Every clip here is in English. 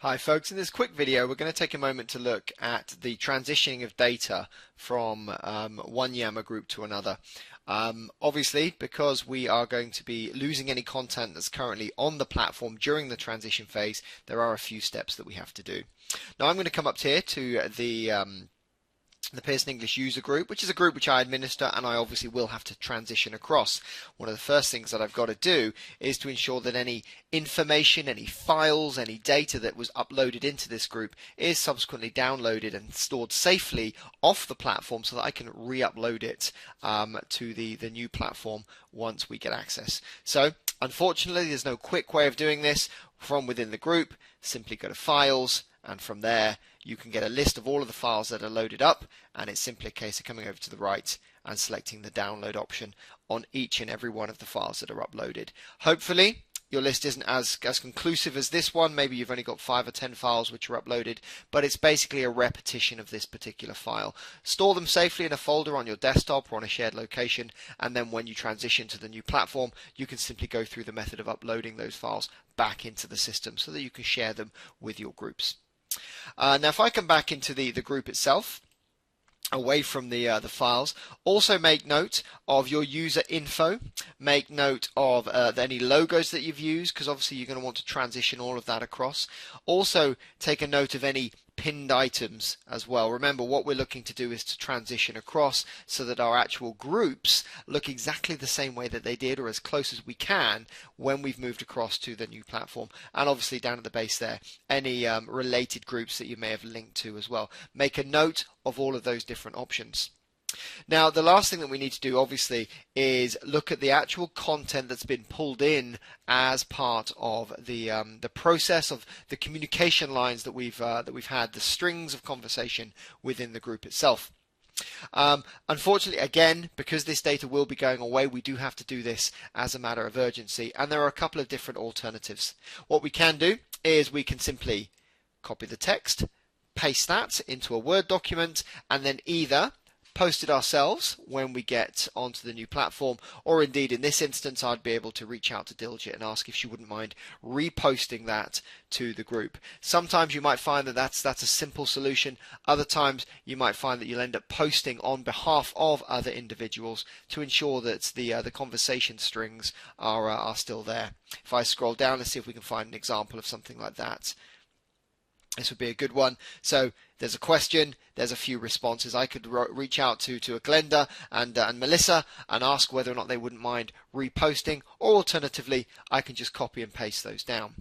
Hi folks, in this quick video we're going to take a moment to look at the transitioning of data from one Yammer group to another. Obviously, because we are going to be losing any content that's currently on the platform during the transition phase, there are a few steps that we have to do. Now I'm going to come up here to the Pearson English user group, which is a group which I administer, and I obviously will have to transition across. One of the first things that I've got to do is to ensure that any information, any files, any data that was uploaded into this group is subsequently downloaded and stored safely off the platform so that I can re-upload it to the new platform once we get access. So unfortunately there's no quick way of doing this from within the group. Simply go to Files, and from there you can get a list of all of the files that are loaded up, and it's simply a case of coming over to the right and selecting the download option on each and every one of the files that are uploaded. Hopefully your list isn't as conclusive as this one. Maybe you've only got 5 or 10 files which are uploaded, but it's basically a repetition of this particular file. Store them safely in a folder on your desktop or on a shared location, and then when you transition to the new platform you can simply go through the method of uploading those files back into the system so that you can share them with your groups. Now if I come back into the group itself, away from the files, also make note of your user info, make note of any logos that you've used, because obviously you're going to want to transition all of that across. Also take a note of any pinned items as well. Remember, what we're looking to do is to transition across so that our actual groups look exactly the same way that they did, or as close as we can, when we've moved across to the new platform. And obviously down at the base there, any related groups that you may have linked to as well. Make a note of all of those different options. Now the last thing that we need to do obviously is look at the actual content that's been pulled in as part of the process of the communication lines that we've had, the strings of conversation within the group itself. Unfortunately, again, because this data will be going away, we do have to do this as a matter of urgency, and there are a couple of different alternatives. What we can do is we can simply copy the text, paste that into a Word document, and then either post it ourselves when we get onto the new platform, or indeed in this instance I'd be able to reach out to Dilgit and ask if she wouldn't mind reposting that to the group. Sometimes you might find that that's a simple solution. Other times you might find that you'll end up posting on behalf of other individuals to ensure that the conversation strings are still there. If I scroll down and see if we can find an example of something like that, this would be a good one. So there's a question, there's a few responses. I could reach out to Glenda and Melissa and ask whether or not they wouldn't mind reposting, or alternatively I can just copy and paste those down.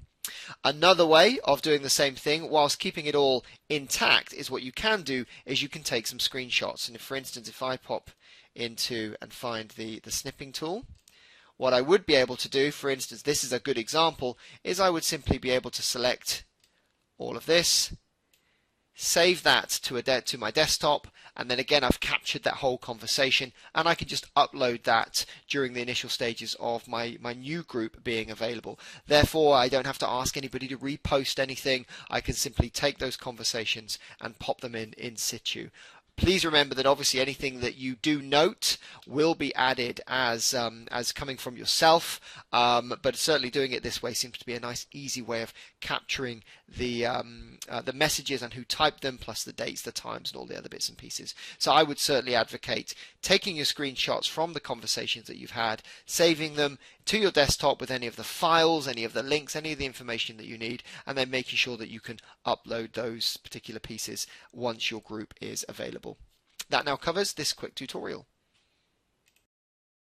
Another way of doing the same thing whilst keeping it all intact is what you can do is you can take some screenshots. And if, for instance, if I pop into and find the snipping tool, what I would be able to do, for instance, this is a good example, is I would simply be able to select all of this, save that to my desktop, and then again I've captured that whole conversation, and I can just upload that during the initial stages of my new group being available. Therefore I don't have to ask anybody to repost anything. I can simply take those conversations and pop them in situ. Please remember that obviously anything that you do note will be added as coming from yourself, but certainly doing it this way seems to be a nice easy way of capturing the messages and who typed them, plus the dates, the times, and all the other bits and pieces. So I would certainly advocate taking your screenshots from the conversations that you've had, saving them to your desktop with any of the files, any of the links, any of the information that you need, and then making sure that you can upload those particular pieces once your group is available. That now covers this quick tutorial.